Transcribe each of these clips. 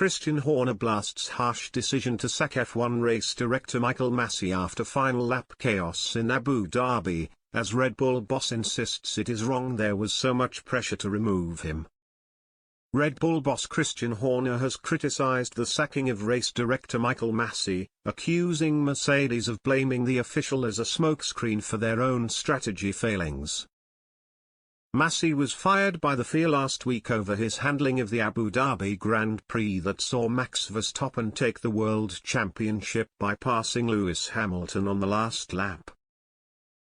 Christian Horner blasts harsh decision to sack F1 race director Michael Masi after final lap chaos in Abu Dhabi, as Red Bull boss insists it is wrong there was so much pressure to remove him. Red Bull boss Christian Horner has criticized the sacking of race director Michael Masi, accusing Mercedes of blaming the official as a smokescreen for their own strategy failings. Masi was fired by the FIA last week over his handling of the Abu Dhabi Grand Prix that saw Max Verstappen take the World Championship by passing Lewis Hamilton on the last lap.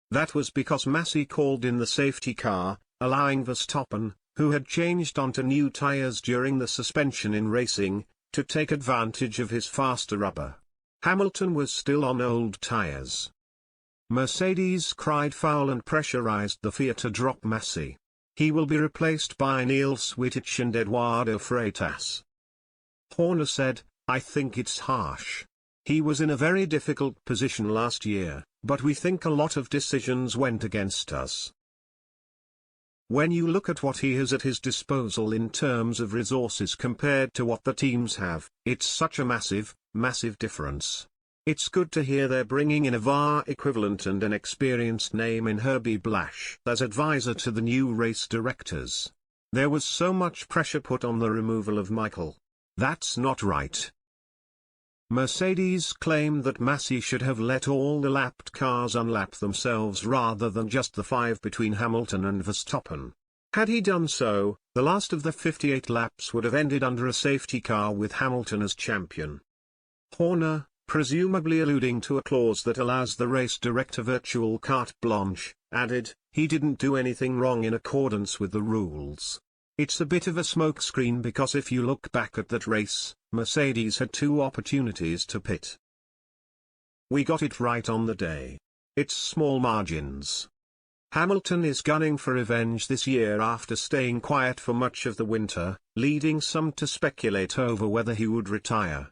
That was because Masi called in the safety car, allowing Verstappen, who had changed onto new tyres during the suspension in racing, to take advantage of his faster rubber. Hamilton was still on old tyres. Mercedes cried foul and pressurized the FIA to drop Masi. He will be replaced by Niels Wittich and Eduardo Freitas. Horner said, "I think it's harsh. He was in a very difficult position last year, but we think a lot of decisions went against us. When you look at what he has at his disposal in terms of resources compared to what the teams have, it's such a massive, massive difference. It's good to hear they're bringing in a VAR equivalent and an experienced name in Herbie Blash as advisor to the new race directors. There was so much pressure put on the removal of Michael. That's not right." Mercedes claimed that Masi should have let all the lapped cars unlap themselves rather than just the 5 between Hamilton and Verstappen. Had he done so, the last of the 58 laps would have ended under a safety car with Hamilton as champion. Horner, presumably alluding to a clause that allows the race director virtual carte blanche, added, "He didn't do anything wrong in accordance with the rules. It's a bit of a smokescreen because if you look back at that race, Mercedes had 2 opportunities to pit. We got it right on the day. It's small margins." Hamilton is gunning for revenge this year after staying quiet for much of the winter, leading some to speculate over whether he would retire.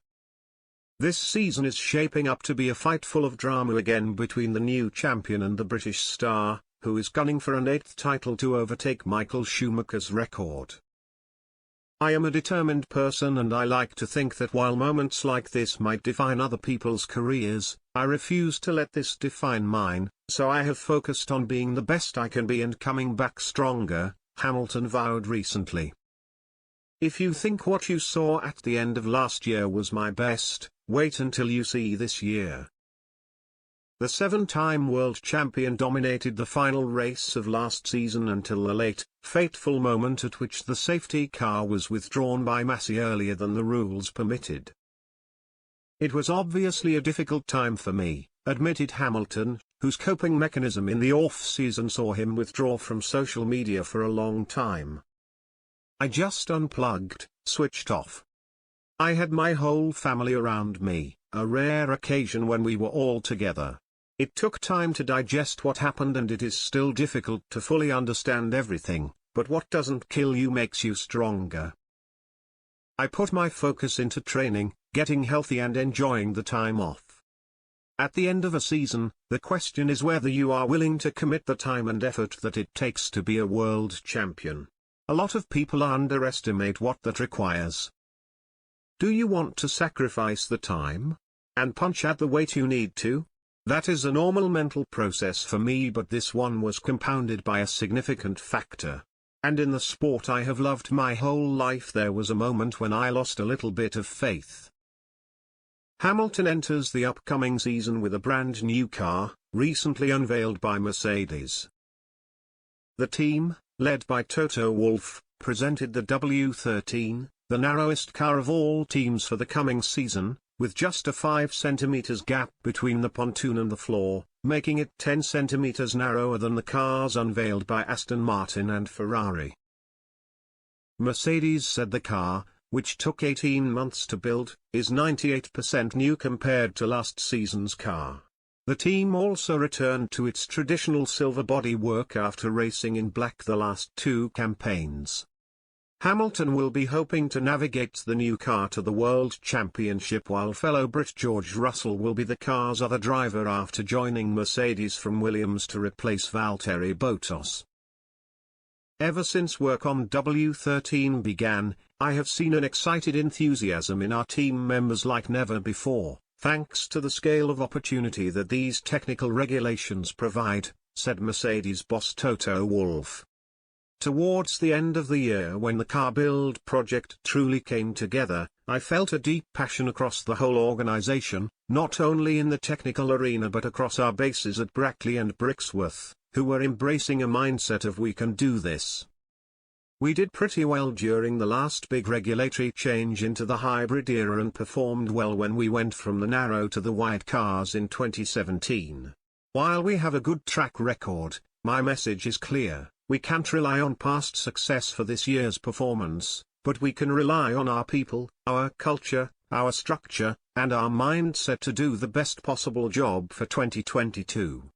This season is shaping up to be a fight full of drama again between the new champion and the British star, who is gunning for an 8th title to overtake Michael Schumacher's record. "I am a determined person and I like to think that while moments like this might define other people's careers, I refuse to let this define mine, so I have focused on being the best I can be and coming back stronger," Hamilton vowed recently. "If you think what you saw at the end of last year was my best, wait until you see this year." The 7-time world champion dominated the final race of last season until the late, fateful moment at which the safety car was withdrawn by Masi earlier than the rules permitted. "It was obviously a difficult time for me," admitted Hamilton, whose coping mechanism in the off-season saw him withdraw from social media for a long time. "I just unplugged, switched off. I had my whole family around me, a rare occasion when we were all together. It took time to digest what happened and it is still difficult to fully understand everything, but what doesn't kill you makes you stronger. I put my focus into training, getting healthy and enjoying the time off. At the end of a season, the question is whether you are willing to commit the time and effort that it takes to be a world champion. A lot of people underestimate what that requires. Do you want to sacrifice the time? And punch at the weight you need to? That is a normal mental process for me, but this one was compounded by a significant factor. And in the sport I have loved my whole life there was a moment when I lost a little bit of faith." Hamilton enters the upcoming season with a brand new car, recently unveiled by Mercedes. The team, led by Toto Wolff, presented the W13, the narrowest car of all teams for the coming season, with just a 5 cm gap between the pontoon and the floor, making it 10 cm narrower than the cars unveiled by Aston Martin and Ferrari. Mercedes said the car, which took 18 months to build, is 98% new compared to last season's car. The team also returned to its traditional silver bodywork after racing in black the last 2 campaigns. Hamilton will be hoping to navigate the new car to the World Championship, while fellow Brit George Russell will be the car's other driver after joining Mercedes from Williams to replace Valtteri Bottas. Ever since work on W13 began, I have seen an excited enthusiasm in our team members like never before, thanks to the scale of opportunity that these technical regulations provide, said Mercedes boss Toto Wolff. Towards the end of the year, when the car build project truly came together, I felt a deep passion across the whole organization, not only in the technical arena but across our bases at Brackley and Brixworth, who were embracing a mindset of "we can do this." We did pretty well during the last big regulatory change into the hybrid era and performed well when we went from the narrow to the wide cars in 2017. While we have a good track record, my message is clear: we can't rely on past success for this year's performance, but we can rely on our people, our culture, our structure, and our mindset to do the best possible job for 2022.